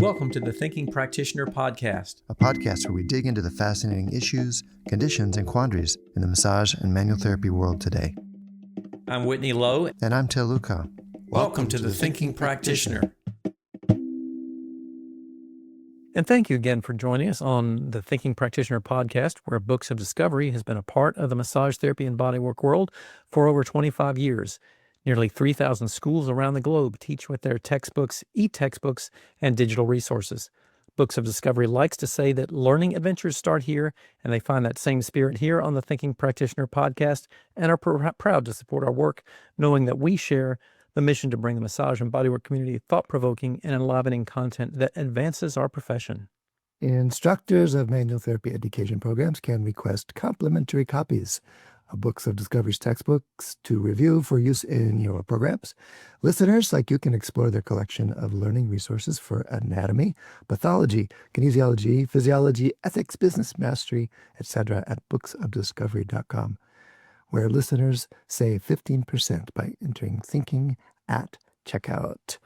Welcome to the Thinking Practitioner Podcast, a podcast where we dig into the fascinating issues, conditions, and quandaries in the massage and manual therapy world today. I'm Whitney Lowe. And I'm Luchau. Welcome to the Thinking Practitioner. And thank you again for joining us on the Thinking Practitioner Podcast, where Books of Discovery has been a part of the massage therapy and bodywork world for over 25 years. Nearly 3,000 schools around the globe teach with their textbooks, e-textbooks, and digital resources. Books of Discovery likes to say that learning adventures start here, and they find that same spirit here on the Thinking Practitioner Podcast and are proud to support our work, knowing that we share the mission to bring the massage and bodywork community thought-provoking and enlivening content that advances our profession. Instructors of manual therapy education programs can request complimentary copies of Books of Discovery's textbooks to review for use in your programs. Listeners like you can explore their collection of learning resources for anatomy, pathology, kinesiology, physiology, ethics, business mastery, etc. at booksofdiscovery.com, where listeners save 15% by entering thinking at checkout.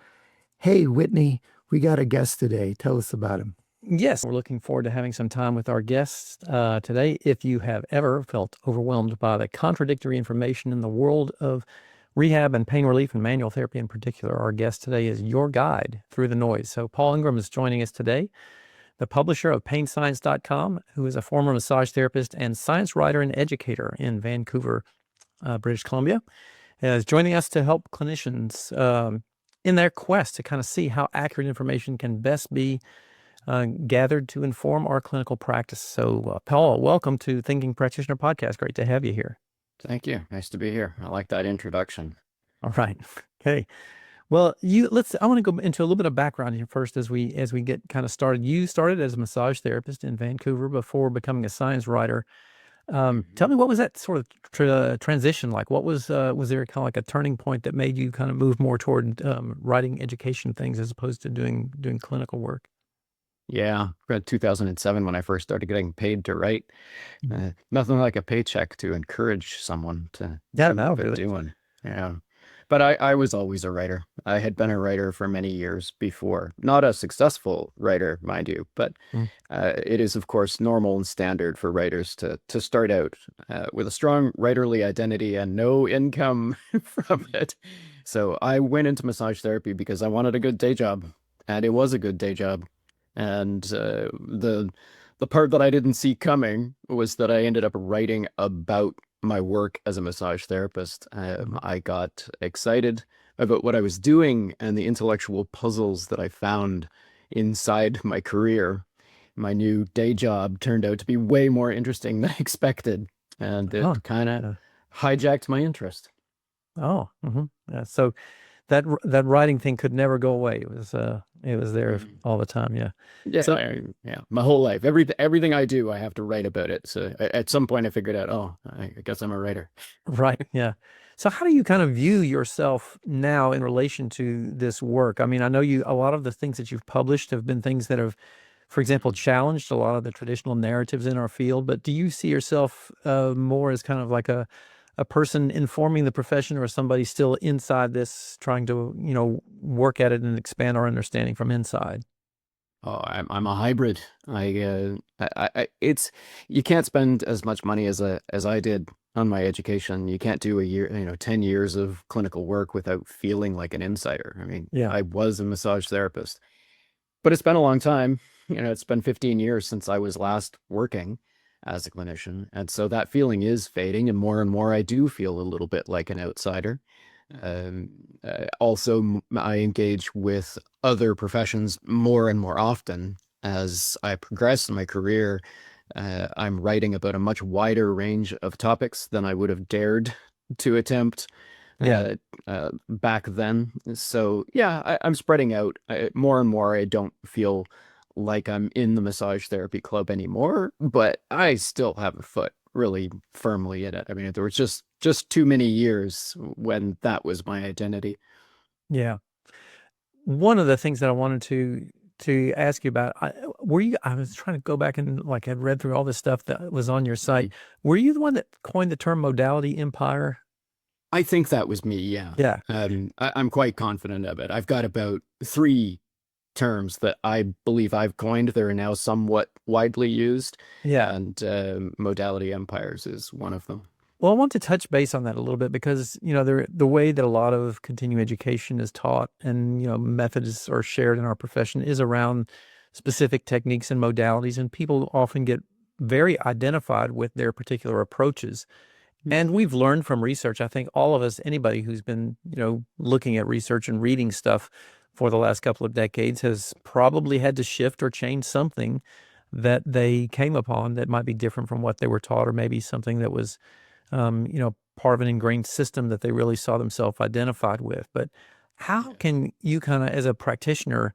Hey, Whitney, we got a guest today. Tell us about him. Yes, we're looking forward to having some time with our guests today. If you have ever felt overwhelmed by the contradictory information in the world of rehab and pain relief and manual therapy in particular, our guest today is your guide through the noise. So Paul Ingraham is joining us today, the publisher of PainScience.com, who is a former massage therapist and science writer and educator in Vancouver, British Columbia, is joining us to help clinicians in their quest to kind of see how accurate information can best be gathered to inform our clinical practice. So, Paul, welcome to Thinking Practitioner Podcast. Great to have you here. Thank you. Nice to be here. I like that introduction. All right. Okay. Well, I want to go into a little bit of background here first as we get kind of started. You started as a massage therapist in Vancouver before becoming a science writer. Tell me, what was that sort of transition like? What was there kind of like a turning point that made you kind of move more toward writing education things as opposed to doing clinical work? Yeah, around 2007 when I first started getting paid to write. Nothing like a paycheck to encourage someone to keep doing. Yeah, but I was always a writer. I had been a writer for many years before. Not a successful writer, mind you, but it is, of course, normal and standard for writers to start out with a strong writerly identity and no income from it. So I went into massage therapy because I wanted a good day job, and it was a good day job. And the part that I didn't see coming was that I ended up writing about my work as a massage therapist. I got excited about what I was doing and the intellectual puzzles that I found inside my career. My new day job turned out to be way more interesting than I expected, and it kind of hijacked my interest. Oh, yeah. So that writing thing could never go away. It was there all the time. Yeah. Yeah. So, my whole life, everything I do, I have to write about it. So at some point I figured out, I guess I'm a writer. Right. Yeah. So how do you kind of view yourself now in relation to this work? I mean, I know a lot of the things that you've published have been things that have, for example, challenged a lot of the traditional narratives in our field, but do you see yourself more as kind of like a person informing the profession, or somebody still inside this trying to, work at it and expand our understanding from inside? Oh, I'm a hybrid. It's, you can't spend as much money as I did on my education. You can't do a year, 10 years of clinical work without feeling like an insider. I mean, I was a massage therapist, but it's been a long time. It's been 15 years since I was last working as a clinician. And so that feeling is fading, and more I do feel a little bit like an outsider. Also, I engage with other professions more and more often as I progress in my career. I'm writing about a much wider range of topics than I would have dared to attempt back then. So I'm spreading out more and more. I don't feel like I'm in the massage therapy club anymore, but I still have a foot really firmly in it. I mean, there was just too many years when that was my identity. Yeah. One of the things that I wanted to ask you about, I was trying to go back and I'd read through all this stuff that was on your site. Were you the one that coined the term modality empire? I think that was me. Yeah. Yeah. I'm quite confident of it. I've got about 3 terms that I believe I've coined. They're now somewhat widely used. Yeah. And modality empires is one of them. Well, I want to touch base on that a little bit because, the way that a lot of continuing education is taught and, methods are shared in our profession is around specific techniques and modalities, and people often get very identified with their particular approaches. And we've learned from research, I think all of us, anybody who's been, looking at research and reading stuff for the last couple of decades has probably had to shift or change something that they came upon that might be different from what they were taught, or maybe something that was part of an ingrained system that they really saw themselves identified with. But how can you kind of, as a practitioner,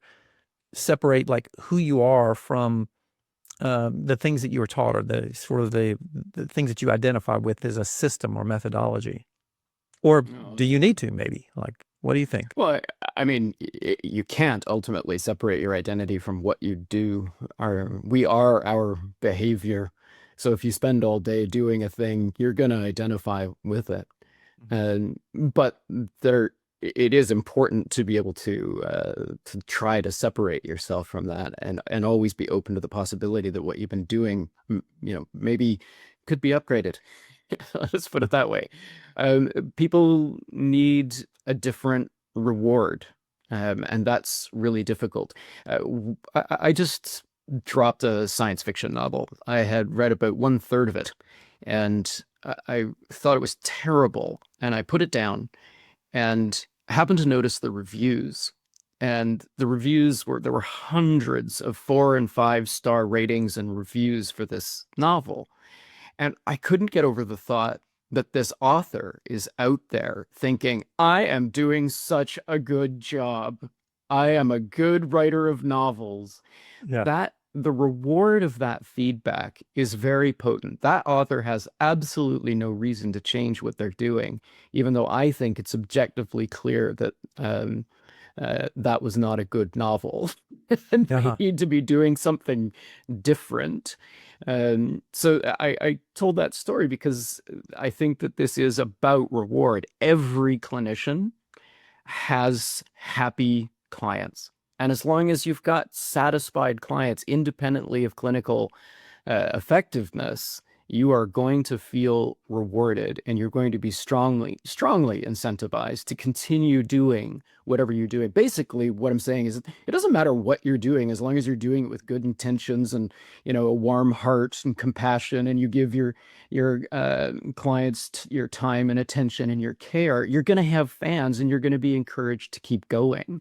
separate like who you are from the things that you were taught, or the sort of the things that you identify with as a system or methodology? Or do you need to, maybe? Like, what do you think? Well, I mean, you can't ultimately separate your identity from what you do. We are our behavior. So if you spend all day doing a thing, you're going to identify with it. But it is important to be able to try to separate yourself from that, and always be open to the possibility that what you've been doing, maybe could be upgraded. Let's put it that way. People need a different reward, and that's really difficult. I just dropped a science fiction novel. I had read about 1/3 of it, and I thought it was terrible, and I put it down and happened to notice the reviews. And the reviews there were hundreds of 4 and 5 star ratings and reviews for this novel. And I couldn't get over the thought that this author is out there thinking, I am doing such a good job. I am a good writer of novels. Yeah. The reward of that feedback is very potent. That author has absolutely no reason to change what they're doing, even though I think it's objectively clear that that was not a good novel. And they need to be doing something different. So I told that story because I think that this is about reward. Every clinician has happy clients. And as long as you've got satisfied clients independently of clinical effectiveness, you are going to feel rewarded, and you're going to be strongly incentivized to continue doing whatever you're doing. Basically, what I'm saying is it doesn't matter what you're doing, as long as you're doing it with good intentions and, a warm heart and compassion, and you give your clients your time and attention and your care, you're going to have fans, and you're going to be encouraged to keep going.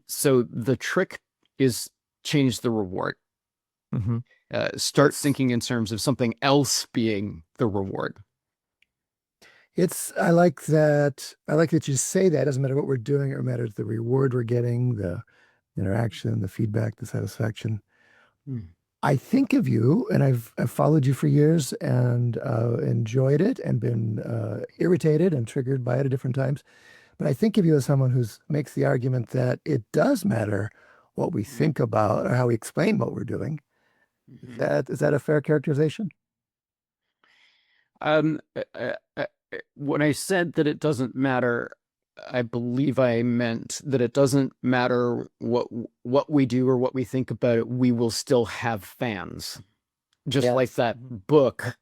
So the trick is change the reward. Mm-hmm. Start thinking in terms of something else being the reward. I like that you say that. It doesn't matter what we're doing, it matters the reward we're getting, the interaction, the feedback, the satisfaction. I think of you, and I've followed you for years and enjoyed it and been irritated and triggered by it at different times. But I think of you as someone who makes the argument that it does matter what we think about or how we explain what we're doing. Is that a fair characterization? When I said that it doesn't matter, I believe I meant that it doesn't matter what we do or what we think about it. We will still have fans, just like that book.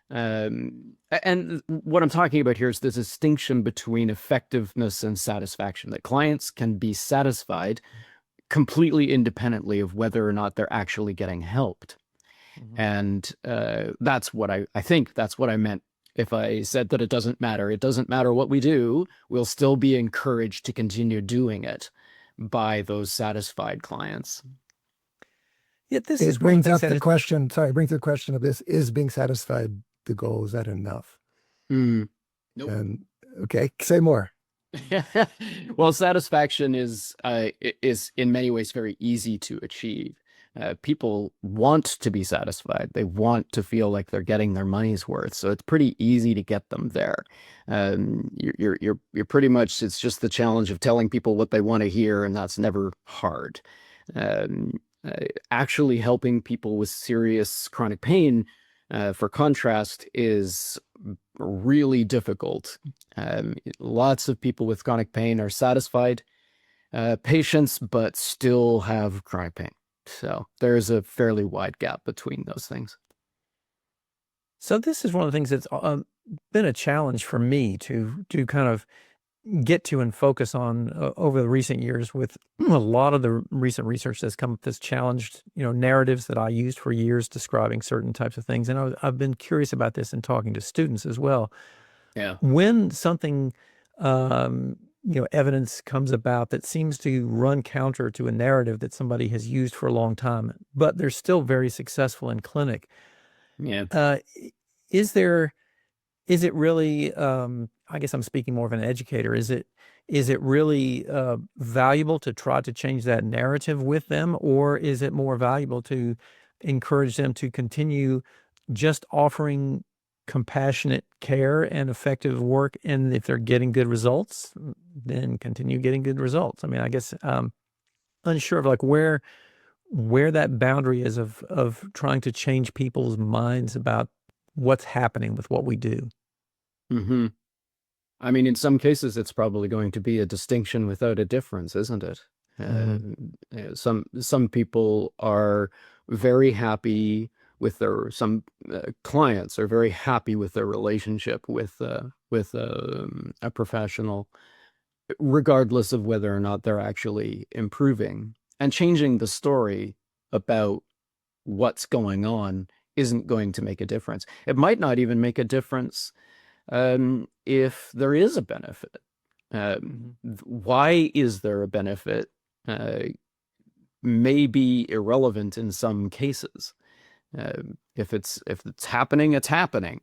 And what I'm talking about here is the distinction between effectiveness and satisfaction, that clients can be satisfied completely independently of whether or not they're actually getting helped. And that's what I think that's what I meant if I said that it doesn't matter. It doesn't matter what we do. We'll still be encouraged to continue doing it by those satisfied clients. Yeah, this it brings up the question. Sorry, it brings the question of this: is being satisfied the goal? Is that enough? Nope. And okay, say more. Well, satisfaction is in many ways very easy to achieve. People want to be satisfied. They want to feel like they're getting their money's worth. So it's pretty easy to get them there. You're pretty much, it's just the challenge of telling people what they want to hear, and that's never hard. Actually helping people with serious chronic pain, for contrast, is really difficult. Lots of people with chronic pain are satisfied, patients, but still have chronic pain. So there's a fairly wide gap between those things. So this is one of the things that's been a challenge for me to kind of get to and focus on over the recent years with a lot of the recent research that's come up that's challenged, narratives that I used for years describing certain types of things. And I've been curious about this in talking to students as well. Yeah. When something, evidence comes about that seems to run counter to a narrative that somebody has used for a long time, but they're still very successful in clinic. Yeah. Is it really, I guess I'm speaking more of an educator, is it really valuable to try to change that narrative with them, or is it more valuable to encourage them to continue just offering compassionate care and effective work, and if they're getting good results, then continue getting good results? I mean, I guess unsure of like where that boundary is of trying to change people's minds about what's happening with what we do. Mm-hmm. I mean, in some cases, it's probably going to be a distinction without a difference, isn't it? Some people are very happy with some clients are very happy with their relationship with a professional, regardless of whether or not they're actually improving. And changing the story about what's going on isn't going to make a difference. It might not even make a difference if there is a benefit. Why is there a benefit? May be irrelevant in some cases. If it's happening, it's happening.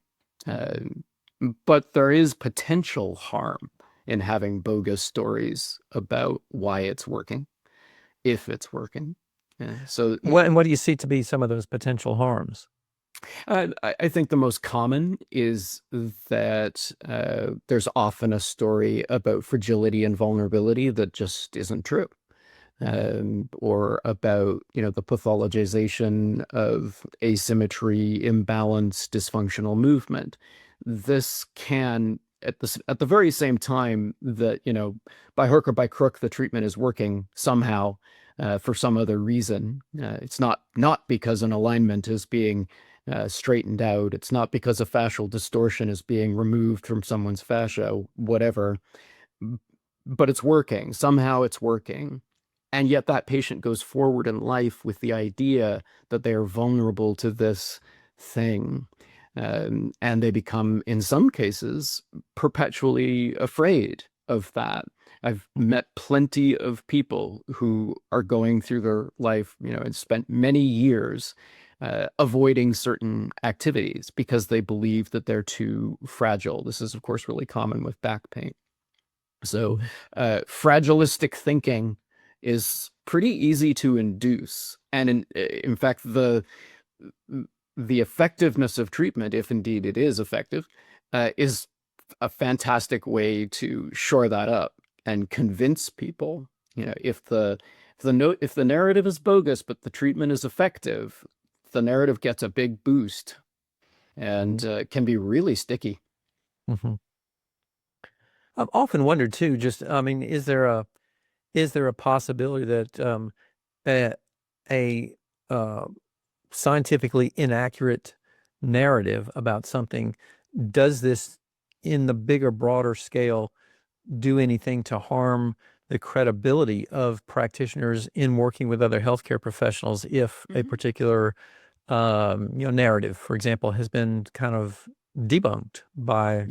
But there is potential harm in having bogus stories about why it's working, if it's working. So, and what do you see to be some of those potential harms? I think the most common is that there's often a story about fragility and vulnerability that just isn't true. Or about, the pathologization of asymmetry, imbalance, dysfunctional movement. This can, at the very same time that, by hook or by crook, the treatment is working somehow for some other reason. It's not because an alignment is being straightened out. It's not because a fascial distortion is being removed from someone's fascia, whatever. But it's working. Somehow it's working. And yet that patient goes forward in life with the idea that they are vulnerable to this thing. And they become, in some cases, perpetually afraid of that. I've met plenty of people who are going through their life, and spent many years avoiding certain activities because they believe that they're too fragile. This is, of course, really common with back pain. So fragilistic thinking is pretty easy to induce. And in fact, the effectiveness of treatment, if indeed it is effective, is a fantastic way to shore that up and convince people, if the narrative is bogus, but the treatment is effective, the narrative gets a big boost and can be really sticky. Mm-hmm. I've often wondered too, is there a possibility that a scientifically inaccurate narrative about something, does this in the bigger, broader scale do anything to harm the credibility of practitioners in working with other healthcare professionals if a particular narrative, for example, has been kind of debunked by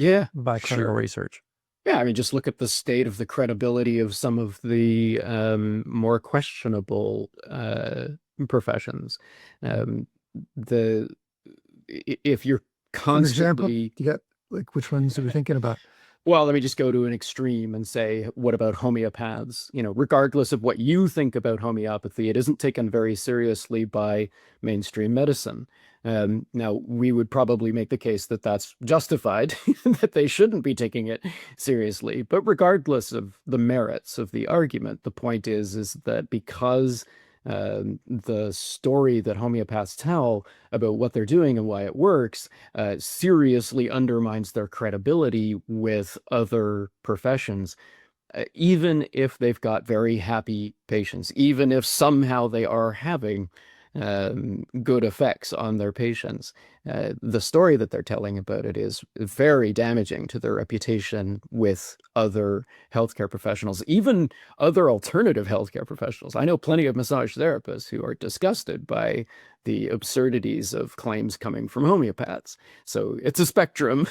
clinical research? Yeah, I mean, just look at the state of the credibility of some of the more questionable professions. If you're constantly, you got like which ones are we thinking about? Well, let me just go to an extreme and say, what about homeopaths? Regardless of what you think about homeopathy, it isn't taken very seriously by mainstream medicine. Now, we would probably make the case that that's justified, that they shouldn't be taking it seriously. But regardless of the merits of the argument, the point is that because the story that homeopaths tell about what they're doing and why it works seriously undermines their credibility with other professions, even if they've got very happy patients, even if somehow they are having good effects on their patients, the story that they're telling about it is very damaging to their reputation with other healthcare professionals, even other alternative healthcare professionals. I know plenty of massage therapists who are disgusted by the absurdities of claims coming from homeopaths. So it's a spectrum,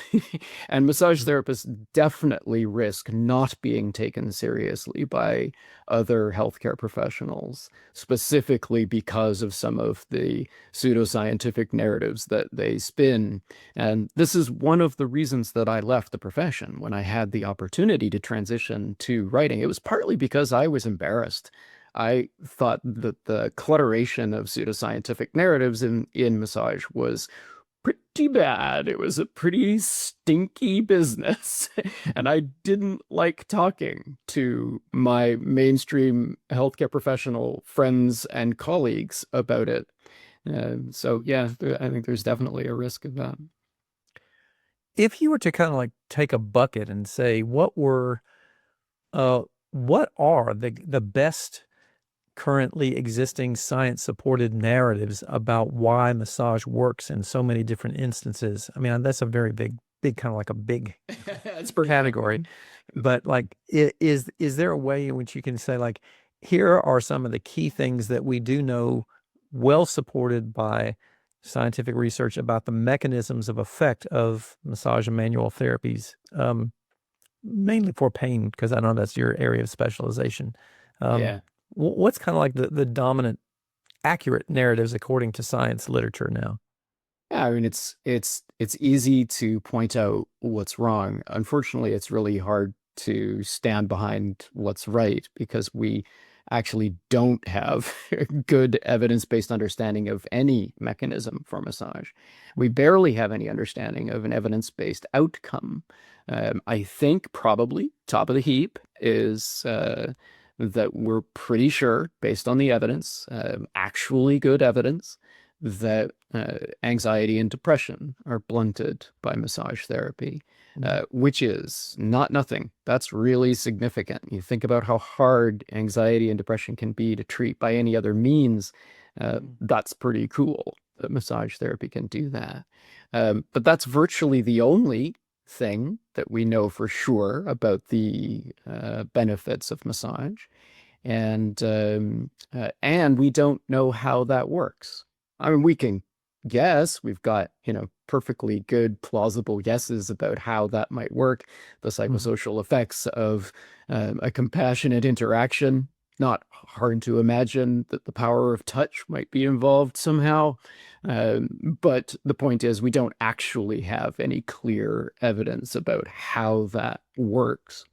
and massage therapists definitely risk not being taken seriously by other healthcare professionals, specifically because of some of the pseudoscientific narratives that they spin. And this is one of the reasons that I left the profession when I had the opportunity to transition to writing. It was partly because I was embarrassed. I thought that the clutteration of pseudoscientific narratives in massage was pretty bad. It was a pretty stinky business. And I didn't like talking to my mainstream healthcare professional friends and colleagues about it. So yeah, I think there's definitely a risk of that. If you were to kind of like take a bucket and say, what are the best currently existing science-supported narratives about why massage works in so many different instances? I mean, that's a very big kind of like a big category. But like, is there a way in which you can say, like, here are some of the key things that we do know, well supported by scientific research, about the mechanisms of effect of massage and manual therapies, mainly for pain, because I know that's your area of specialization. Yeah. What's kind of like the dominant accurate narratives according to science literature now? Yeah, I mean, it's easy to point out what's wrong. Unfortunately, it's really hard to stand behind what's right, because we actually don't have good evidence-based understanding of any mechanism for massage. We barely have any understanding of an evidence-based outcome. I think probably top of the heap is that we're pretty sure, based on the evidence, actually good evidence, that anxiety and depression are blunted by massage therapy, which is not nothing. That's really significant. You think about how hard anxiety and depression can be to treat by any other means. That's pretty cool that massage therapy can do that. But that's virtually the only thing that we know for sure about the benefits of massage. And we don't know how that works. I mean, we can guess. We've got, perfectly good, plausible guesses about how that might work. The psychosocial effects of a compassionate interaction. Not hard to imagine that the power of touch might be involved somehow. But the point is, we don't actually have any clear evidence about how that works.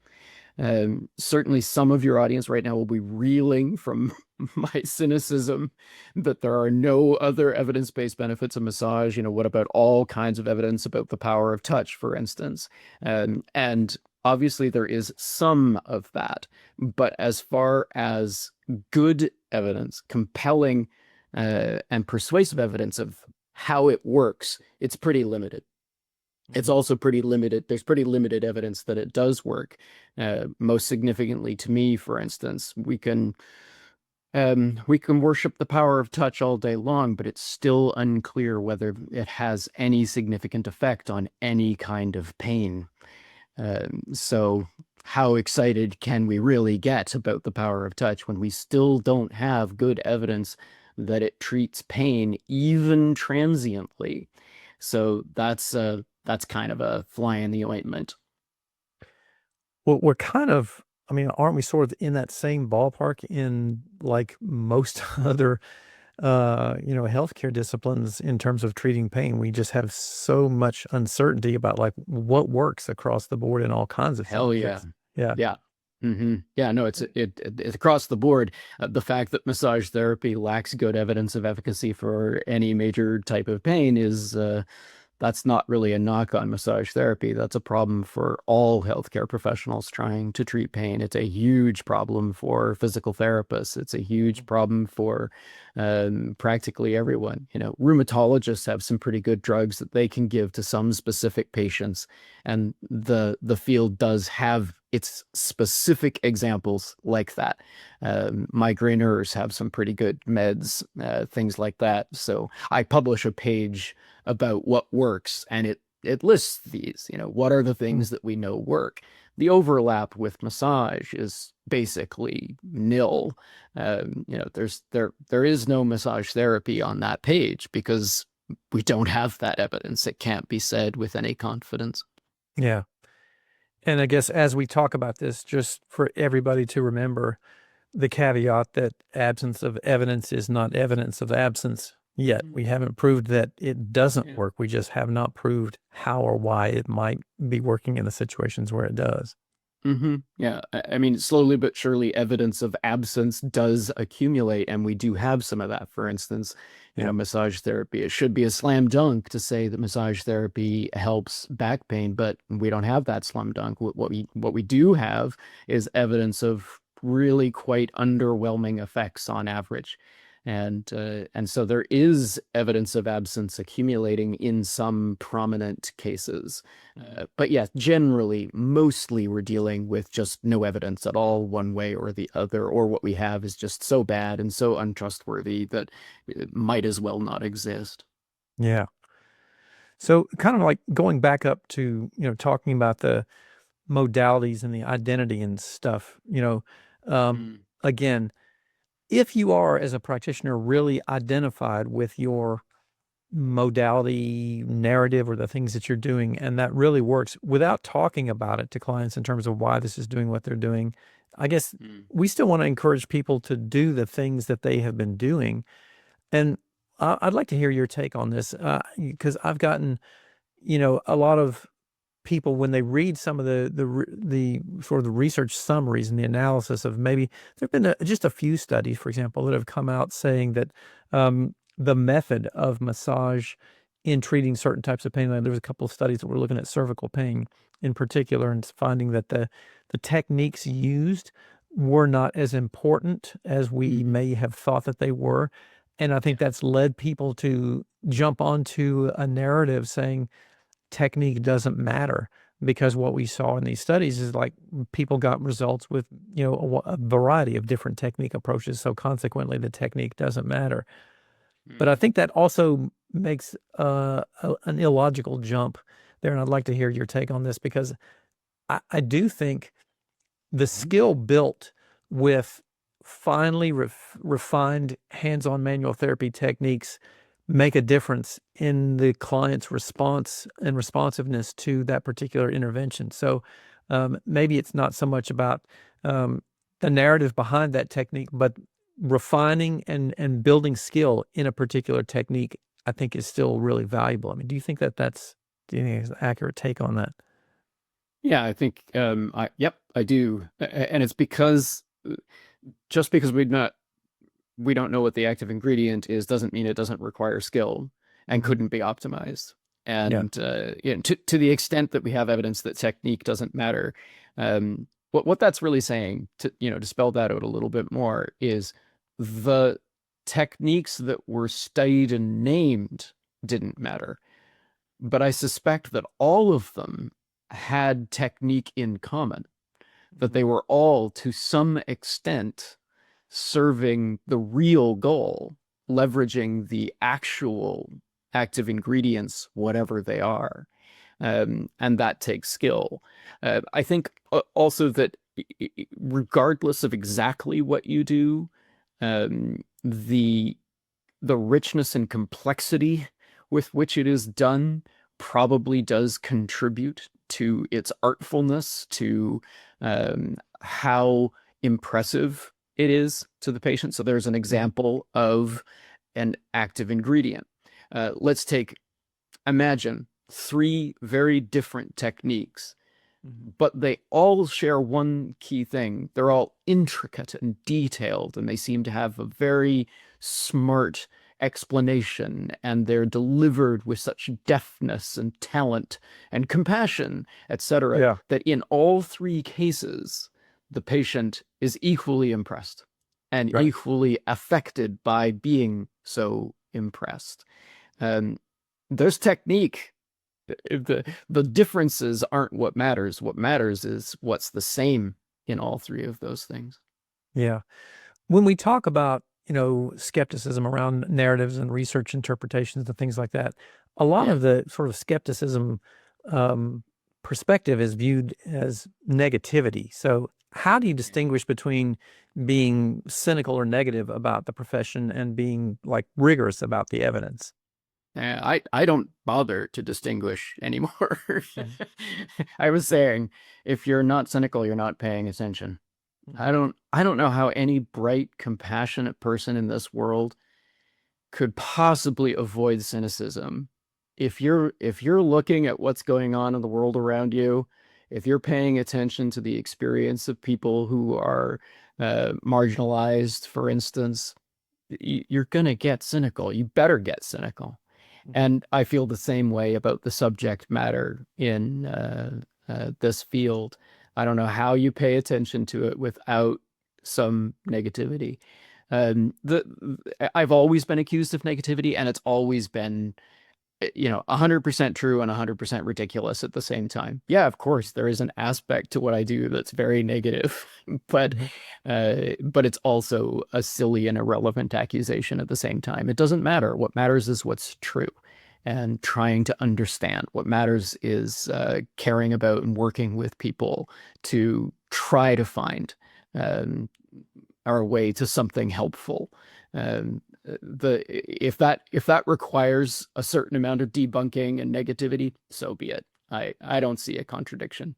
Certainly some of your audience right now will be reeling from my cynicism that there are no other evidence-based benefits of massage. What about all kinds of evidence about the power of touch, for instance? And obviously there is some of that, but as far as good evidence, compelling and persuasive evidence of how it works, it's pretty limited. It's also pretty limited. There's pretty limited evidence that it does work. Most significantly to me, for instance, we can worship the power of touch all day long, but it's still unclear whether it has any significant effect on any kind of pain. So how excited can we really get about the power of touch when we still don't have good evidence that it treats pain, even transiently? So that's kind of a fly in the ointment. Well, we're kind of, aren't we sort of in that same ballpark in like most other, healthcare disciplines in terms of treating pain? We just have so much uncertainty about like what works across the board in all kinds of Hell yeah. things. Yeah. Yeah. Mm-hmm. Yeah, no, it's across the board. The fact that massage therapy lacks good evidence of efficacy for any major type of pain is that's not really a knock on massage therapy. That's a problem for all healthcare professionals trying to treat pain. It's a huge problem for physical therapists. It's a huge problem for practically everyone. Rheumatologists have some pretty good drugs that they can give to some specific patients, and the field does have it's specific examples like that. Migraineurs have some pretty good meds, things like that. So I publish a page about what works, and it lists these, what are the things that we know work. The overlap with massage is basically nil. There is no massage therapy on that page because we don't have that evidence. It can't be said with any confidence. Yeah. And I guess as we talk about this, just for everybody to remember the caveat that absence of evidence is not evidence of absence yet. We haven't proved that it doesn't work. We just have not proved how or why it might be working in the situations where it does. Yeah. I mean, slowly but surely evidence of absence does accumulate, and we do have some of that. For instance, massage therapy. It should be a slam dunk to say that massage therapy helps back pain, but we don't have that slam dunk. What we do have is evidence of really quite underwhelming effects on average. And so there is evidence of absence accumulating in some prominent cases. But yeah, generally, mostly we're dealing with just no evidence at all one way or the other, or what we have is just so bad and so untrustworthy that it might as well not exist. Yeah. So kind of like going back up to, talking about the modalities and the identity and stuff, again, if you are, as a practitioner, really identified with your modality narrative or the things that you're doing, and that really works without talking about it to clients in terms of why this is doing what they're doing, I guess we still want to encourage people to do the things that they have been doing. And I'd like to hear your take on this, because I've gotten, a lot of people, when they read some of the sort of the research summaries and the analysis of, maybe there've been just a few studies, for example, that have come out saying that the method of massage in treating certain types of pain, like there was a couple of studies that were looking at cervical pain in particular, and finding that the techniques used were not as important as we may have thought that they were. And I think that's led people to jump onto a narrative saying technique doesn't matter, because what we saw in these studies is like people got results with, a variety of different technique approaches. So consequently, the technique doesn't matter. But I think that also makes an illogical jump there. And I'd like to hear your take on this, because I do think the skill built with finely refined hands-on manual therapy techniques make a difference in the client's response and responsiveness to that particular intervention. So maybe it's not so much about the narrative behind that technique, but refining and building skill in a particular technique, I think, is still really valuable. I mean, do you think it's an accurate take on that? Yeah, I think, I do. And it's because just because we don't know what the active ingredient is doesn't mean it doesn't require skill and couldn't be optimized. And to the extent that we have evidence that technique doesn't matter, what that's really saying, to spell that out a little bit more, is the techniques that were studied and named didn't matter. But I suspect that all of them had technique in common, that they were all, to some extent, serving the real goal, leveraging the actual active ingredients, whatever they are. And that takes skill. I think also that regardless of exactly what you do, the richness and complexity with which it is done probably does contribute to its artfulness, to how impressive it is to the patient. So there's an example of an active ingredient. Let's imagine 3 very different techniques, but they all share one key thing. They're all intricate and detailed, and they seem to have a very smart explanation, and they're delivered with such deftness and talent and compassion, etc., that in all 3 cases, the patient is equally impressed and equally affected by being so impressed. There's technique the differences aren't what matters. What matters is what's the same in all three of those things. Yeah. When we talk about, skepticism around narratives and research interpretations and things like that, a lot of the sort of skepticism perspective is viewed as negativity. So how do you distinguish between being cynical or negative about the profession and being like rigorous about the evidence? I don't bother to distinguish anymore. I was saying, if you're not cynical, you're not paying attention. I don't know how any bright, compassionate person in this world could possibly avoid cynicism. If you're looking at what's going on in the world around you, if you're paying attention to the experience of people who are marginalized, for instance, you're going to get cynical. You better get cynical. And I feel the same way about the subject matter in this field. I don't know how you pay attention to it without some negativity. I've always been accused of negativity, and it's always been 100% true and 100% ridiculous at the same time. Yeah, of course, there is an aspect to what I do that's very negative, but it's also a silly and irrelevant accusation at the same time. It doesn't matter. What matters is what's true and trying to understand. What matters is caring about and working with people to try to find our way to something helpful. If that requires a certain amount of debunking and negativity, so be it. I don't see a contradiction.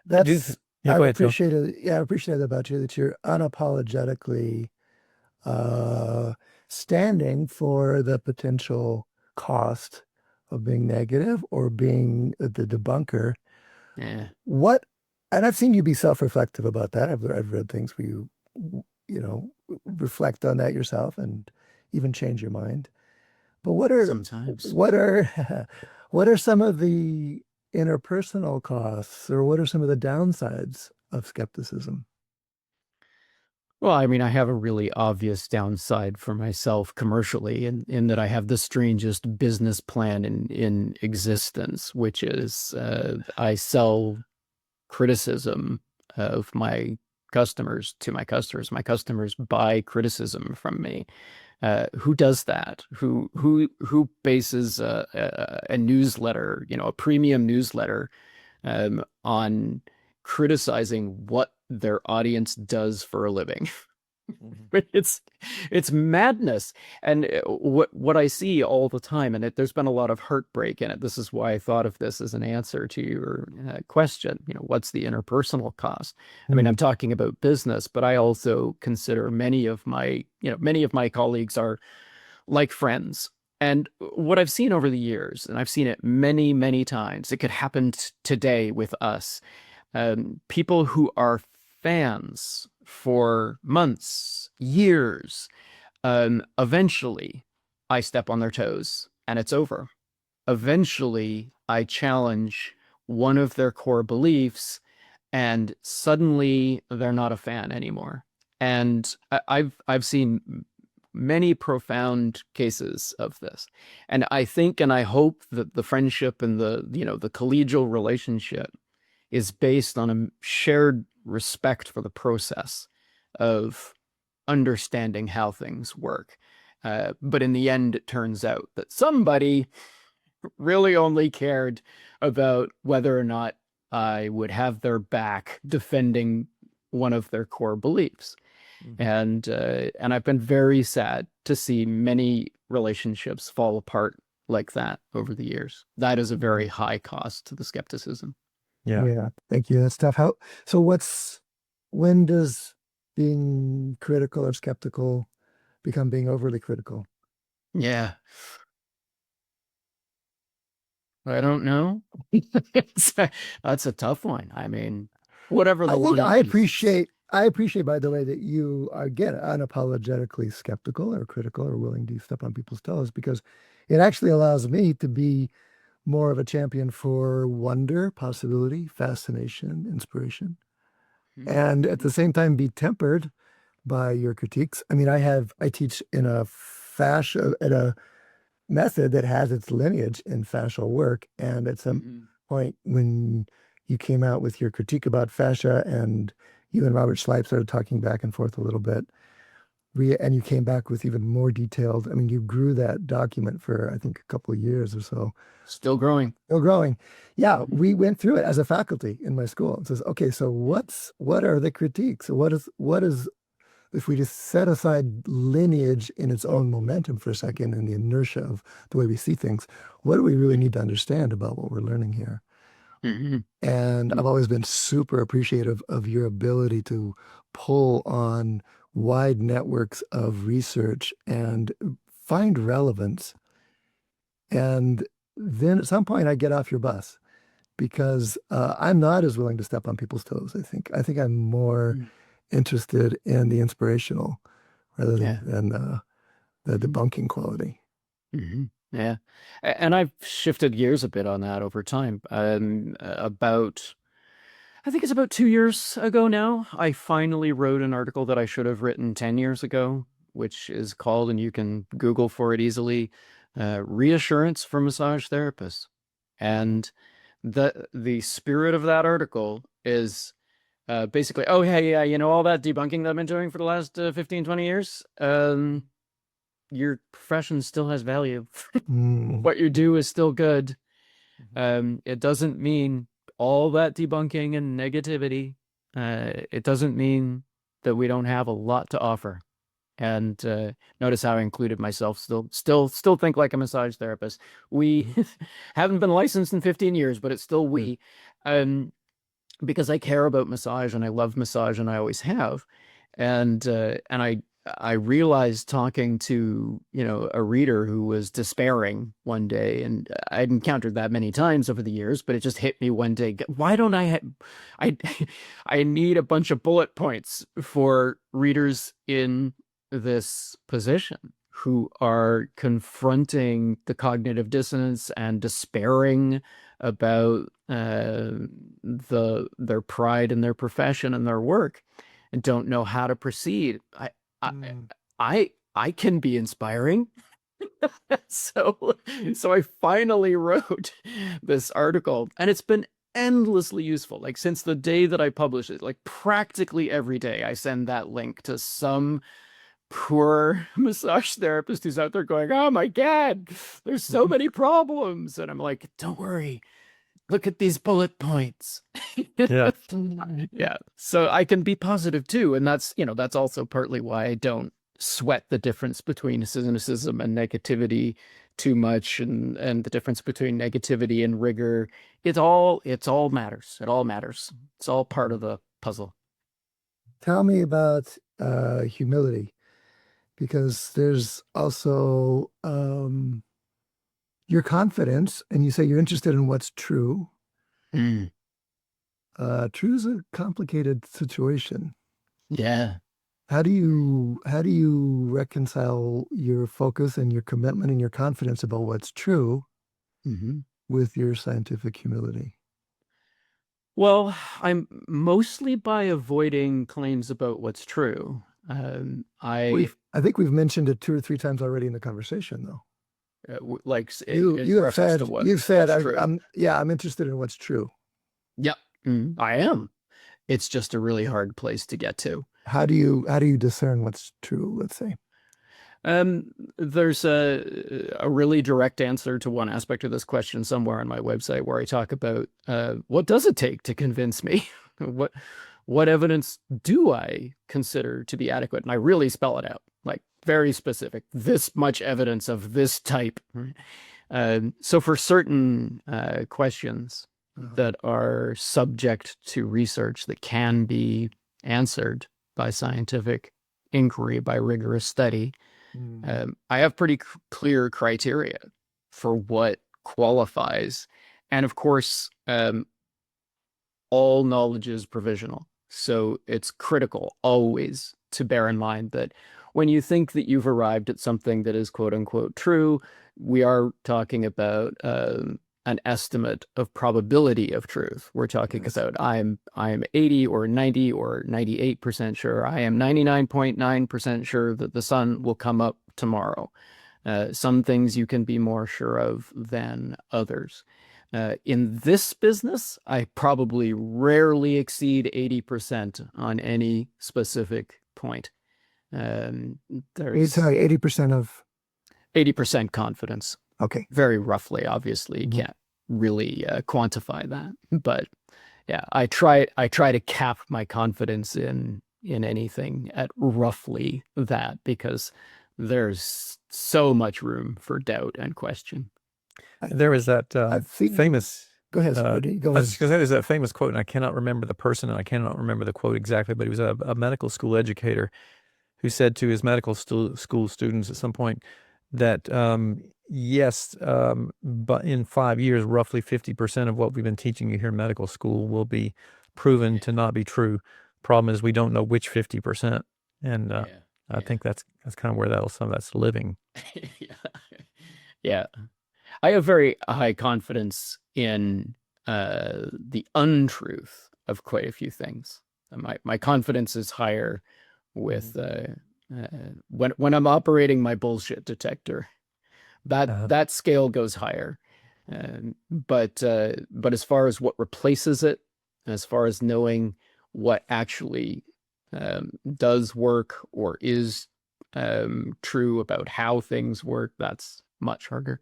That's Yeah, I go ahead, Phil. appreciate it. Yeah, I appreciate that about you, that you're unapologetically standing for the potential cost of being negative or being the debunker. Yeah. And I've seen you be self-reflective about that. I've read things where you reflect on that yourself and even change your mind. But Sometimes. what are what are some of the interpersonal costs, or what are some of the downsides of skepticism? Well, I mean, I have a really obvious downside for myself commercially in that I have the strangest business plan in existence, which is I sell criticism of my customers to my customers. My customers buy criticism from me. Who does that? Who bases a newsletter, a premium newsletter, on criticizing what their audience does for a living? It's madness. And what I see all the time, and there's been a lot of heartbreak in it. This is why I thought of this as an answer to your question. What's the interpersonal cost? I mean, I'm talking about business, but I also consider many of my colleagues are like friends. And what I've seen over the years, and I've seen it many, many times, it could happen today with us. People who are fans for months, years, eventually I step on their toes and it's over. Eventually I challenge one of their core beliefs and suddenly they're not a fan anymore. And I've seen many profound cases of this. And I think and I hope that the friendship and the collegial relationship is based on a shared respect for the process of understanding how things work. But in the end, it turns out that somebody really only cared about whether or not I would have their back defending one of their core beliefs. And I've been very sad to see many relationships fall apart like that over the years. That is a very high cost to the skepticism. Yeah, thank you. That's tough. When does being critical or skeptical become being overly critical? Yeah. I don't know. That's a tough one. I mean, whatever the line I is. appreciate, by the way, that you are, again, unapologetically skeptical or critical or willing to step on people's toes, because it actually allows me to be more of a champion for wonder, possibility, fascination, inspiration, and at the same time be tempered by your critiques. I mean, I teach in a fashion at a method that has its lineage in fascial work. And at some point when you came out with your critique about fascia, and you and Robert Schleip started talking back and forth a little bit, and you came back with even more detailed, I mean, you grew that document for, I think, a couple of years or so. Still growing. Still growing. Yeah, we went through it as a faculty in my school. It says, okay, so what are the critiques? What is, if we just set aside lineage in its own momentum for a second and the inertia of the way we see things, what do we really need to understand about what we're learning here? And I've always been super appreciative of your ability to pull on wide networks of research and find relevance. And then at some point I get off your bus, because I'm not as willing to step on people's toes. I think I'm more interested in the inspirational rather than the debunking quality. Yeah. And I've shifted gears a bit on that over time. I think it's about 2 years ago now, I finally wrote an article that I should have written 10 years ago, which is called, and you can Google for it easily, Reassurance for Massage Therapists. And the spirit of that article is basically, oh, yeah, you know, all that debunking that I've been doing for the last 15, 20 years, your profession still has value. What you do is still good. It doesn't mean all that debunking and negativity. It doesn't mean that we don't have a lot to offer. And notice how I included myself. Still think like a massage therapist. We haven't been licensed in 15 years, but it's still we. Because I care about massage and I love massage and I always have. And I realized, talking to, you know, a reader who was despairing one day, and I'd encountered that many times over the years, but it just hit me one day. Why don't I need a bunch of bullet points for readers in this position who are confronting the cognitive dissonance and despairing about their pride in their profession and their work, and don't know how to proceed. I can be inspiring. So I finally wrote this article, and it's been endlessly useful. Like, since the day that I published it, like practically every day I send that link to some poor massage therapist who's out there going, oh my God, there's so many problems. And I'm like, don't worry, look at these bullet points. Yeah. So I can be positive too. And that's, you know, that's also partly why I don't sweat the difference between cynicism and negativity too much, and the difference between negativity and rigor. It all matters. It all matters. It's all part of the puzzle. Tell me about humility, because there's also your confidence, and you say you're interested in what's true. True is a complicated situation. Yeah. How do you reconcile your focus and your commitment and your confidence about what's true with your scientific humility? Well, I'm mostly by avoiding claims about what's true. I think we've mentioned it 2 or 3 times already in the conversation, though. You've said I'm interested in what's true. Yep. I am. It's just a really hard place to get to. How do you discern what's true, let's say? There's a really direct answer to one aspect of this question somewhere on my website, where I talk about what does it take to convince me? What evidence do I consider to be adequate? And I really spell it out, like very specific, this much evidence of this type. So for certain questions that are subject to research that can be answered by scientific inquiry, by rigorous study, I have pretty clear criteria for what qualifies. And of course, all knowledge is provisional. So it's critical always to bear in mind that when you think that you've arrived at something that is quote unquote true, we are talking about an estimate of probability of truth. We're talking about I'm 80 or 90 or 98% sure. I am 99.9% sure that the sun will come up tomorrow. Some things you can be more sure of than others. In this business, I probably rarely exceed 80% on any specific point. There's 80% of 80% confidence. Okay. Very roughly, obviously, you can't really quantify that. But yeah, I try to cap my confidence in anything at roughly that, because there's so much room for doubt and question. There was that famous. Go ahead, Rudy. Go I ahead. was going to say there's that famous quote, and I cannot remember the person, and I cannot remember the quote exactly, but he was a medical school educator who said to his medical school students at some point that yes, but in 5 years, roughly 50% of what we've been teaching you here in medical school will be proven to not be true. Problem is we don't know which 50%, and I think that's kind of where some of that's living. Yeah. I have very high confidence in the untruth of quite a few things. My confidence is higher with when I'm operating my bullshit detector. That scale goes higher. But as far as what replaces it, as far as knowing what actually does work or is true about how things work, that's much harder.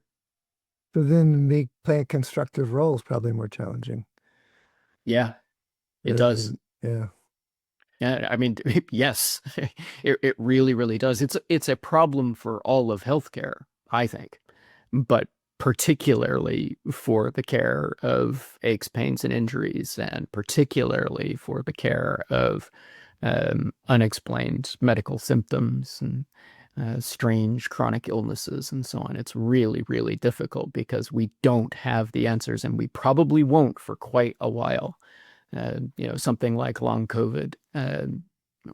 So then playing a constructive role is probably more challenging. Yeah, it does. Yeah. Yeah, I mean, yes, it really, really does. It's a problem for all of healthcare, I think, but particularly for the care of aches, pains, and injuries, and particularly for the care of unexplained medical symptoms and strange chronic illnesses and so on. It's really, really difficult because we don't have the answers, and we probably won't for quite a while. Something like long COVID,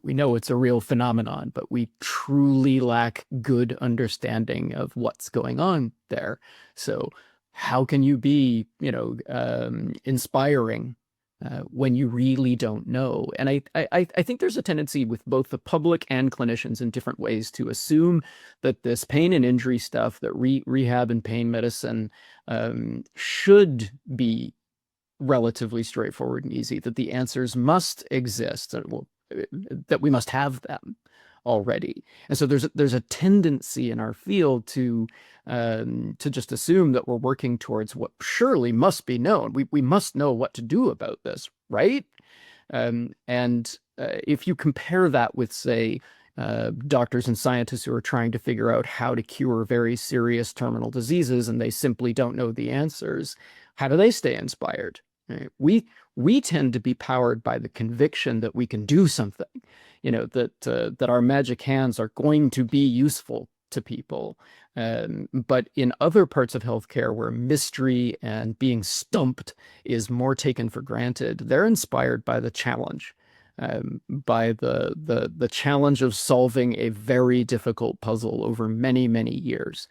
we know it's a real phenomenon, but we truly lack good understanding of what's going on there. So how can you be, inspiring when you really don't know? And I think there's a tendency with both the public and clinicians in different ways to assume that this pain and injury stuff, that rehab and pain medicine should be relatively straightforward and easy, that the answers must exist, that we must have them already. And so there's a tendency in our field to just assume that we're working towards what surely must be known. We must know what to do about this, right? And if you compare that with, say, doctors and scientists who are trying to figure out how to cure very serious terminal diseases, and they simply don't know the answers, how do they stay inspired? Right? We tend to be powered by the conviction that we can do something, that our magic hands are going to be useful to people. But in other parts of healthcare where mystery and being stumped is more taken for granted, they're inspired by the challenge, by the challenge of solving a very difficult puzzle over many, many years.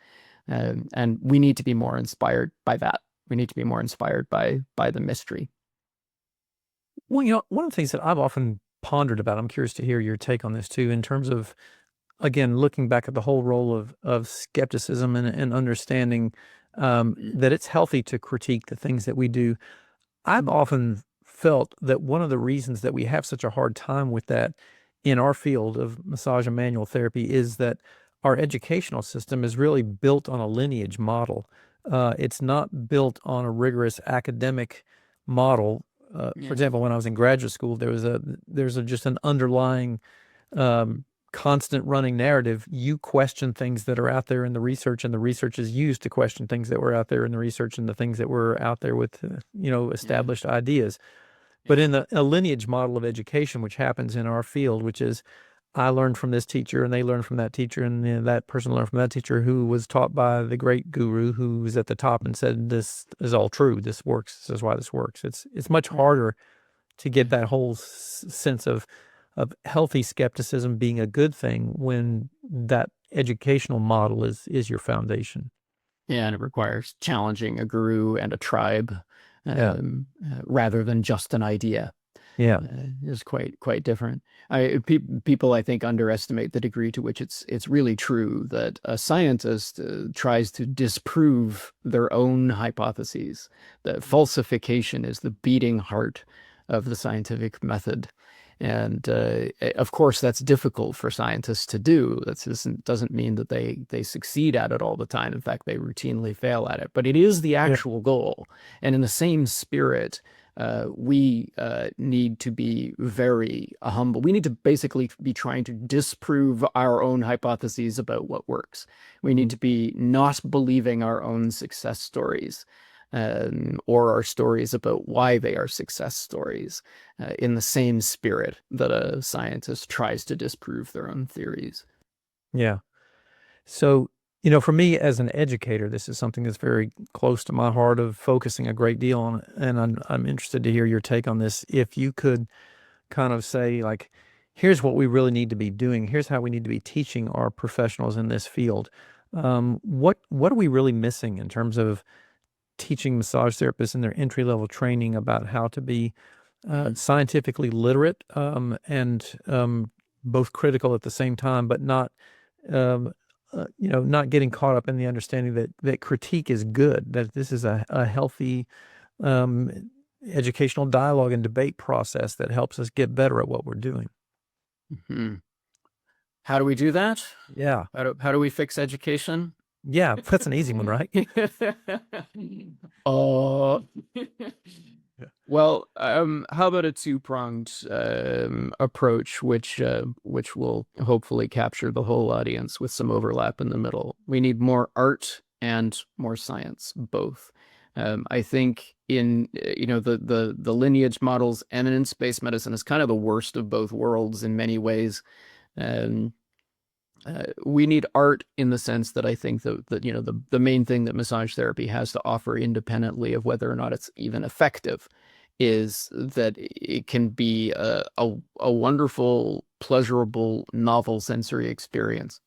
And we need to be more inspired by that. We need to be more inspired by the mystery. Well, one of the things that I've often pondered about, I'm curious to hear your take on this too, in terms of, again, looking back at the whole role of skepticism and understanding that it's healthy to critique the things that we do. I've often felt that one of the reasons that we have such a hard time with that in our field of massage and manual therapy is that our educational system is really built on a lineage model. It's not built on a rigorous academic model. For example, when I was in graduate school, there's just an underlying constant running narrative. You question things that are out there in the research, and the research is used to question things that were out there in the research and the things that were out there with established ideas. But in a lineage model of education, which happens in our field, which is I learned from this teacher and they learned from that teacher, and that person learned from that teacher who was taught by the great guru who was at the top and said, this is all true. This works. This is why this works. It's much harder to get that whole sense of healthy skepticism being a good thing when that educational model is your foundation. Yeah, and it requires challenging a guru and a tribe rather than just an idea. Yeah. Is quite different. People, I think, underestimate the degree to which it's really true that a scientist tries to disprove their own hypotheses. That falsification is the beating heart of the scientific method. And of course, that's difficult for scientists to do. That doesn't mean that they succeed at it all the time. In fact, they routinely fail at it. But it is the actual goal. And in the same spirit, we need to be very humble. We need to basically be trying to disprove our own hypotheses about what works. We need to be not believing our own success stories. Or our stories about why they are success stories, in the same spirit that a scientist tries to disprove their own theories. Yeah. So, for me as an educator, this is something that's very close to my heart, of focusing a great deal on, and I'm interested to hear your take on this. If you could kind of say, like, here's what we really need to be doing, here's how we need to be teaching our professionals in this field. What are we really missing in terms of teaching massage therapists in their entry-level training about how to be scientifically literate, and both critical at the same time, but not not getting caught up in the understanding that critique is good, that this is a healthy educational dialogue and debate process that helps us get better at what we're doing. Mm-hmm. How do we do that? Yeah. How do we fix education? Yeah, that's an easy one, right? Well, how about a two-pronged approach, which will hopefully capture the whole audience with some overlap in the middle. We need more art and more science, both. I think in the lineage models, eminence-based medicine is kind of the worst of both worlds in many ways. We need art in the sense that I think that the main thing that massage therapy has to offer, independently of whether or not it's even effective, is that it can be a wonderful, pleasurable, novel sensory experience,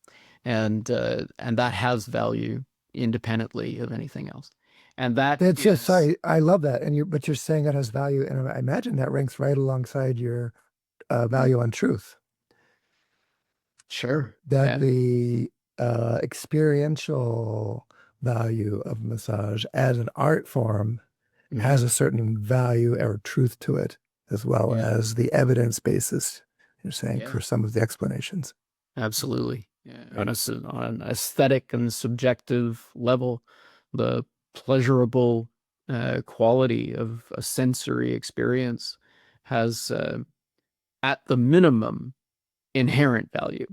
and that has value independently of anything else. And that's just sorry, I love that. But you're saying that has value, and I imagine that ranks right alongside your value on truth. Sure. That the experiential value of massage as an art form has a certain value or truth to it, as well as the evidence basis, you're saying, for some of the explanations. Absolutely. On an aesthetic and subjective level, the pleasurable quality of a sensory experience has, at the minimum, inherent value,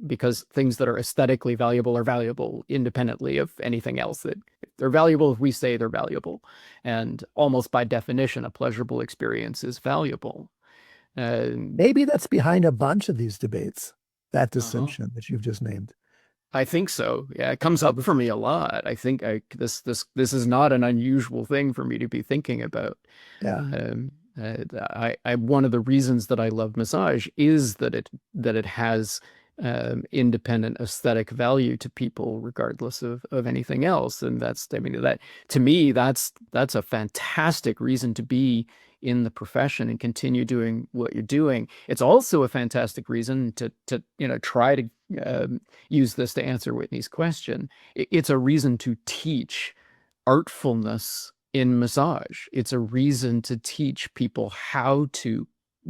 because things that are aesthetically valuable are valuable independently of anything else. That they're valuable if we say they're valuable, and almost by definition, a pleasurable experience is valuable. Maybe that's behind a bunch of these debates, that distinction that you've just named. I think so. Yeah, it comes up for me a lot. I think this is not an unusual thing for me to be thinking about. Yeah. One of the reasons that I love massage is that it has independent aesthetic value to people, regardless of anything else. And that to me, that's a fantastic reason to be in the profession and continue doing what you're doing. It's also a fantastic reason to try to use this to answer Whitney's question. It's a reason to teach artfulness in massage. It's a reason to teach people how to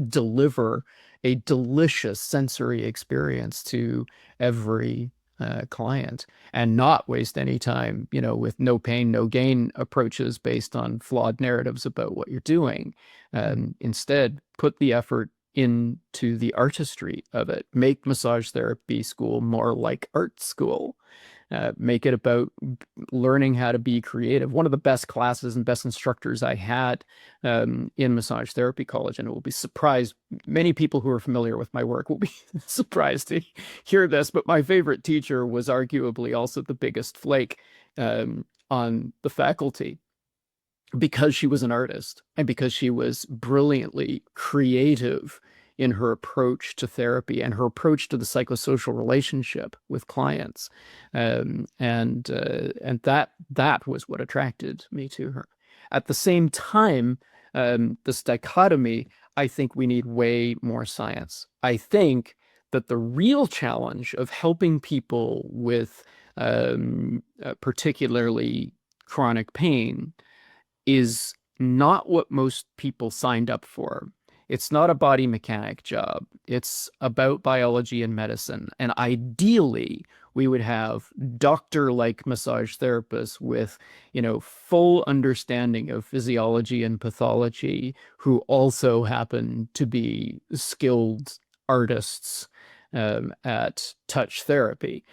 deliver a delicious sensory experience to every client, and not waste any time, with no pain, no gain approaches based on flawed narratives about what you're doing. Instead, put the effort into the artistry of it. Make massage therapy school more like art school. Make it about learning how to be creative. One of the best classes and best instructors I had in massage therapy college, and it will be surprised, many people who are familiar with my work will be surprised to hear this, but my favorite teacher was arguably also the biggest flake on the faculty, because she was an artist and because she was brilliantly creative in her approach to therapy and her approach to the psychosocial relationship with clients. And that was what attracted me to her. At the same time, this dichotomy, I think we need way more science. I think that the real challenge of helping people with particularly chronic pain is not what most people signed up for. It's not a body mechanic job. It's about biology and medicine. And ideally, we would have doctor-like massage therapists with, full understanding of physiology and pathology, who also happen to be skilled artists at touch therapy.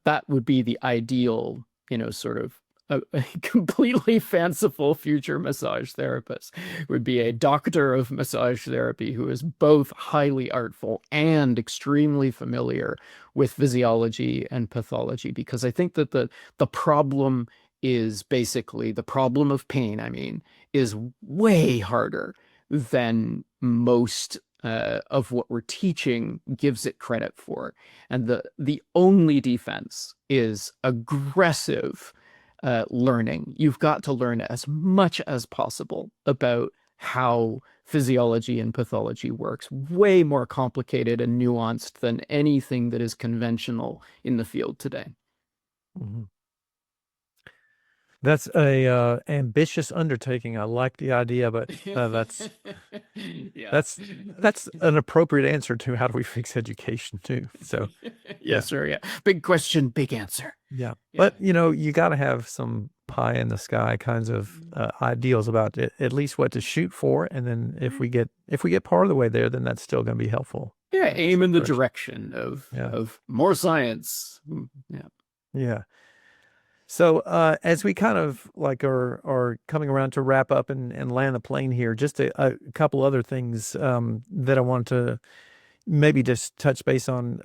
That would be the ideal, sort of a completely fanciful future massage therapist. Would be a doctor of massage therapy who is both highly artful and extremely familiar with physiology and pathology, because I think that the problem is basically the problem of pain, is way harder than most of what we're teaching gives it credit for. And the only defense is aggressive learning. You've got to learn as much as possible about how physiology and pathology works. Way more complicated and nuanced than anything that is conventional in the field today. Mm-hmm. That's a ambitious undertaking. I like the idea, but that's that's an appropriate answer to how do we fix education too. So yes, sir. Yeah. Big question, big answer. Yeah. But you got to have some pie in the sky kinds of ideals about it, at least what to shoot for, and then if we get part of the way there, then that's still going to be helpful. Yeah, aim in the direction of more science. Yeah. So as we kind of are coming around to wrap up and land the plane here, just a couple other things that I want to maybe just touch base on.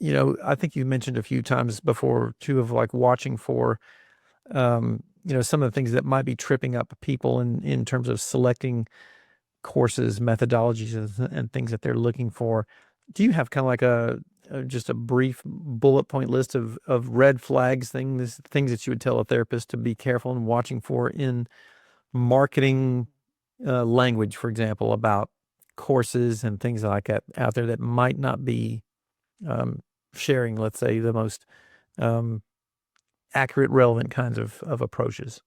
I think you mentioned a few times before too of watching for some of the things that might be tripping up people in terms of selecting courses, methodologies, and things that they're looking for. Do you have kind of just a brief bullet point list of red flags, things that you would tell a therapist to be careful and watching for in marketing language, for example, about courses and things like that out there that might not be sharing, let's say, the most accurate, relevant kinds of approaches?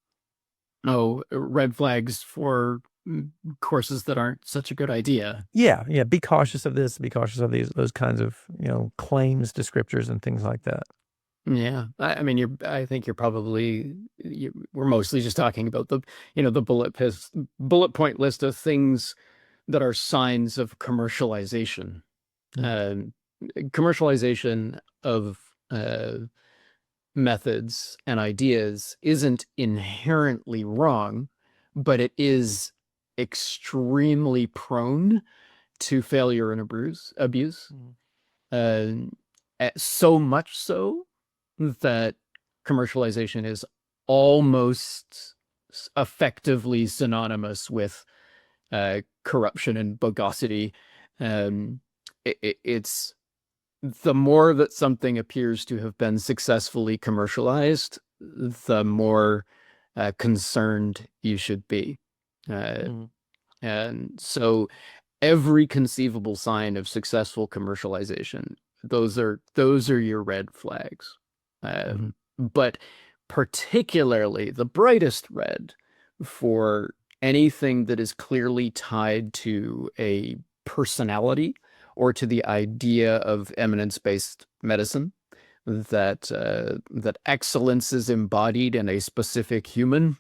Oh, red flags for courses that aren't such a good idea. Yeah. Be cautious of this. Be cautious of those kinds of claims, descriptors, and things like that. Yeah, I think we're mostly just talking about the bullet point list of things that are signs of commercialization. Commercialization of methods and ideas isn't inherently wrong, but it is extremely prone to failure and abuse. So much so that commercialization is almost effectively synonymous with corruption and bogosity. It's the more that something appears to have been successfully commercialized, the more concerned you should be. And so every conceivable sign of successful commercialization, those are your red flags. But particularly the brightest red for anything that is clearly tied to a personality or to the idea of eminence-based medicine, that excellence is embodied in a specific human,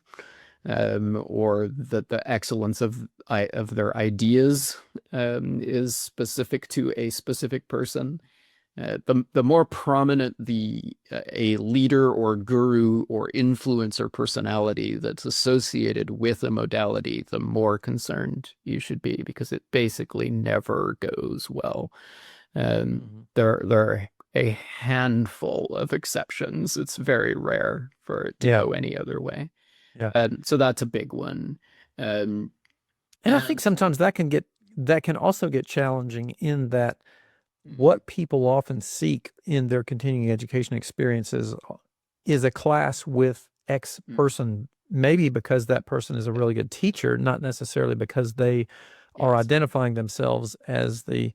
or that the excellence of their ideas is specific to a specific person. The more prominent a leader or guru or influencer personality that's associated with a modality, the more concerned you should be, because it basically never goes well. There are a handful of exceptions. It's very rare for it to go any other way. So that's a big one. And I think sometimes that can also get challenging in that what people often seek in their continuing education experiences is a class with X person, maybe because that person is a really good teacher, not necessarily because they are identifying themselves as the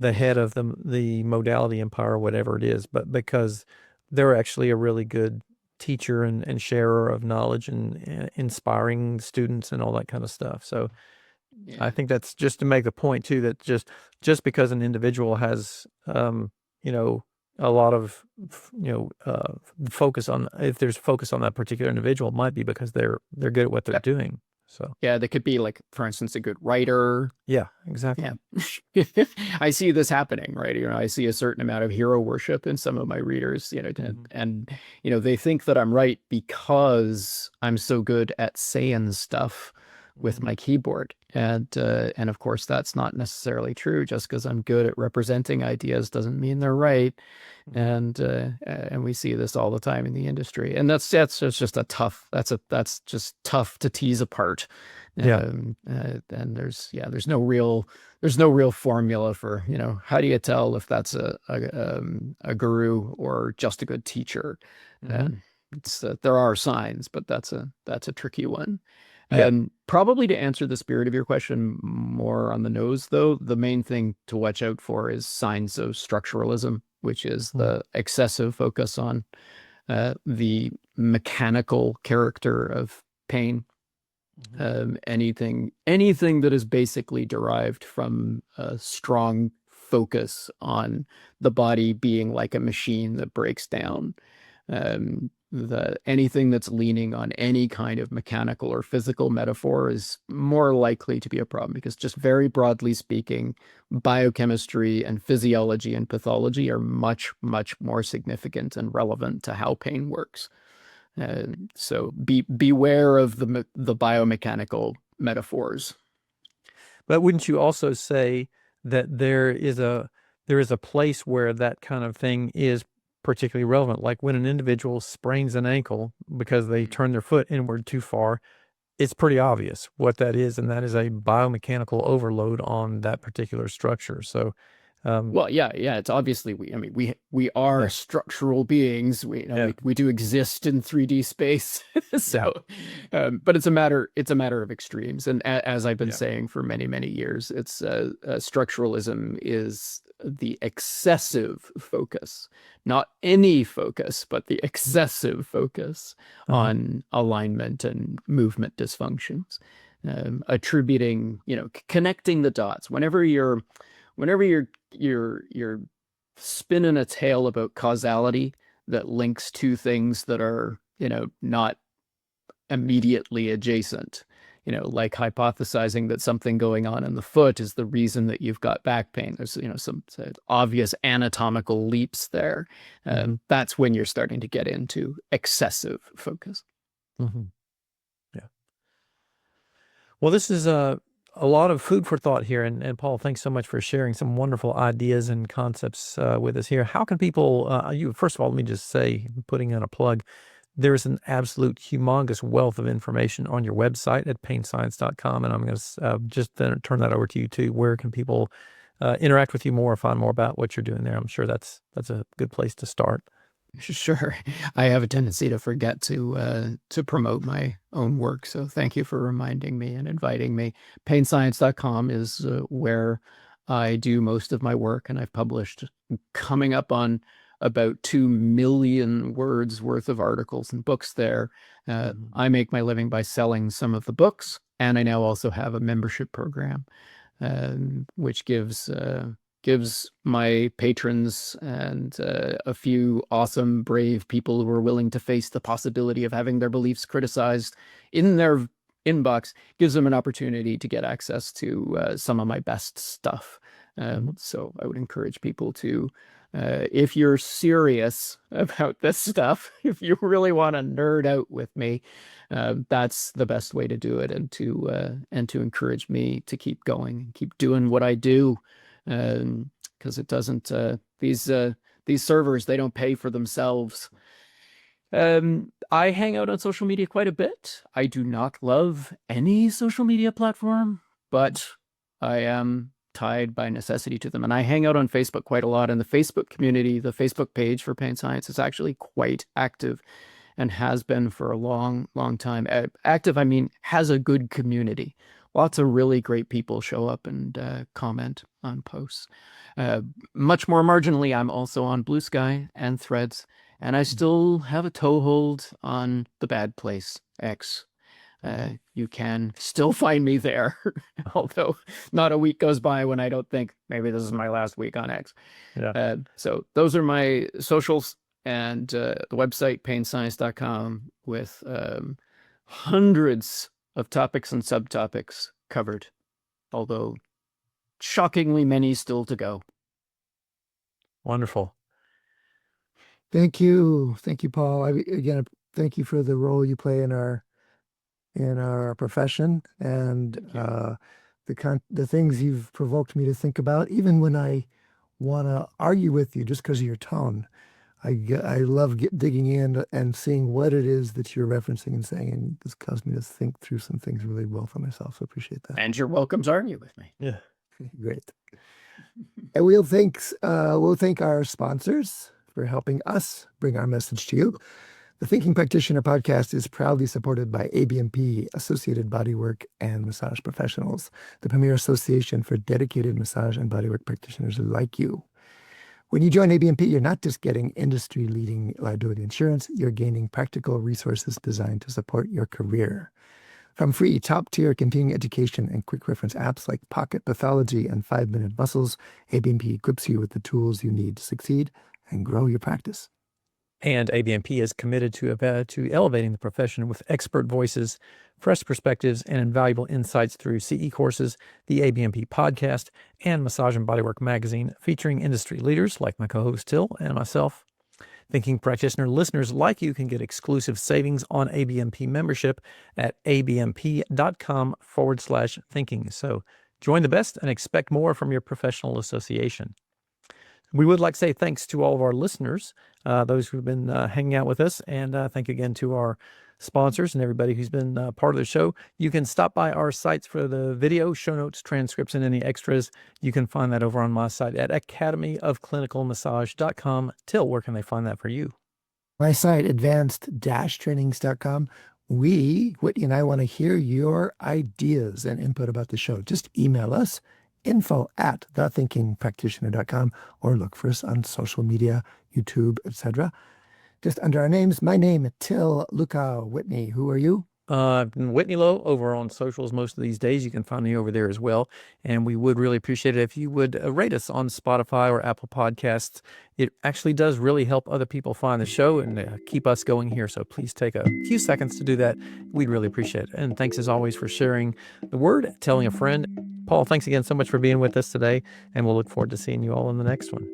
head of the modality empire or whatever it is, but because they're actually a really good teacher and sharer of knowledge and inspiring students and all that kind of stuff. So I think that's just to make the point too, that just because an individual has, a lot of, focus on, if there's focus on that particular individual, it might be because they're good at what they're doing. So yeah, they could be like, for instance, a good writer. Yeah, exactly. Yeah. I see this happening, right? I see a certain amount of hero worship in some of my readers, and they think that I'm right because I'm so good at saying stuff with my keyboard. And of course, that's not necessarily true. Just because I'm good at representing ideas doesn't mean they're right. And we see this all the time in the industry. And that's just that's just tough to tease apart. And there's no real formula for, how do you tell if that's a guru or just a good teacher? There are signs, but that's a tricky one. And probably to answer the spirit of your question more on the nose, though, the main thing to watch out for is signs of structuralism, which is the excessive focus on the mechanical character of pain. Anything that is basically derived from a strong focus on the body being like a machine that breaks down. Anything that's leaning on any kind of mechanical or physical metaphor is more likely to be a problem, because just very broadly speaking, biochemistry and physiology and pathology are much, much more significant and relevant to how pain works. So beware of the biomechanical metaphors. But wouldn't you also say that there is a place where that kind of thing is particularly relevant, like when an individual sprains an ankle because they turn their foot inward too far? It's pretty obvious what that is, and that is a biomechanical overload on that particular structure. So well, yeah, it's obviously we are structural beings. We do exist in 3D space. So but it's a matter of extremes, and as I've been saying for many, many years, it's structuralism is the excessive focus, not any focus, but the excessive focus on alignment and movement dysfunctions, attributing, connecting the dots. Whenever you're spinning a tale about causality that links two things that are, not immediately adjacent, like hypothesizing that something going on in the foot is the reason that you've got back pain. There's, some obvious anatomical leaps there. That's when you're starting to get into excessive focus. Yeah. Well, this is a lot of food for thought here. And Paul, thanks so much for sharing some wonderful ideas and concepts with us here. How can people, first of all, let me just say, putting in a plug, there's an absolute humongous wealth of information on your website at painscience.com. And I'm going to just then turn that over to you too. Where can people interact with you more, find more about what you're doing there? I'm sure that's a good place to start. Sure. I have a tendency to forget to promote my own work. So thank you for reminding me and inviting me. Painscience.com is where I do most of my work, and I've published coming up on about 2 million words worth of articles and books there. I make my living by selling some of the books, and I now also have a membership program, which gives my patrons and a few awesome, brave people who are willing to face the possibility of having their beliefs criticized in their inbox, gives them an opportunity to get access to some of my best stuff. So I would encourage people to, if you're serious about this stuff, if you really want to nerd out with me, that's the best way to do it, and to encourage me to keep going, keep doing what I do. Because it doesn't, these servers, they don't pay for themselves. I hang out on social media quite a bit. I do not love any social media platform, but I am tied by necessity to them. And I hang out on Facebook quite a lot. And the Facebook community, the Facebook page for Pain Science, is actually quite active and has been for a long, long time. Active, I mean, has a good community. lots of really great people show up and comment on posts. Much more marginally, I'm also on Blue Sky and Threads, and I still have a toehold on the Bad Place X. You can still find me there, although not a week goes by when I don't think maybe this is my last week on X. Yeah. So those are my socials, and the website painscience.com with hundreds of topics and subtopics covered, although shockingly many still to go. Wonderful. Thank you, Paul. Again, thank you for the role you play in our profession, and the things you've provoked me to think about, even when I want to argue with you just because of your tone. I love digging in and seeing what it is that you're referencing and saying, and this caused me to think through some things really well for myself. So appreciate that. And you're welcome to argue with me. Yeah. Great. And we'll thank our sponsors for helping us bring our message to you. The Thinking Practitioner podcast is proudly supported by ABMP, Associated Bodywork and Massage Professionals, the premier association for dedicated massage and bodywork practitioners like you. When you join ABMP, you're not just getting industry-leading liability insurance, you're gaining practical resources designed to support your career. From free top-tier continuing education and quick reference apps like Pocket Pathology and 5-Minute Muscles, ABMP equips you with the tools you need to succeed and grow your practice. And ABMP is committed to elevating the profession with expert voices, fresh perspectives, and invaluable insights through CE courses, the ABMP podcast, and Massage and Bodywork magazine, featuring industry leaders like my co-host Till and myself. Thinking Practitioner listeners like you can get exclusive savings on ABMP membership at abmp.com/thinking. So join the best and expect more from your professional association. We would like to say thanks to all of our listeners, those who've been hanging out with us, and thank you again to our sponsors and everybody who's been part of the show. You can stop by our sites for the video, show notes, transcripts, and any extras. You can find that over on my site at academyofclinicalmassage.com. Till, where can they find that for you? My site, advanced-trainings.com. We, Whitney and I, want to hear your ideas and input about the show. Just email us, info@thethinkingpractitioner.com, or look for us on social media, YouTube, etc. Just under our names. My name, Till Luchau. Whitney, who are you? Whitney Lowe, over on socials most of these days. You can find me over there as well. And we would really appreciate it if you would rate us on Spotify or Apple Podcasts. It actually does really help other people find the show and keep us going here. So please take a few seconds to do that. We'd really appreciate it. And thanks as always for sharing the word, telling a friend. Paul, thanks again so much for being with us today. And we'll look forward to seeing you all in the next one.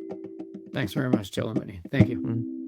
Thanks very much, Jill and Whitney. Thank you.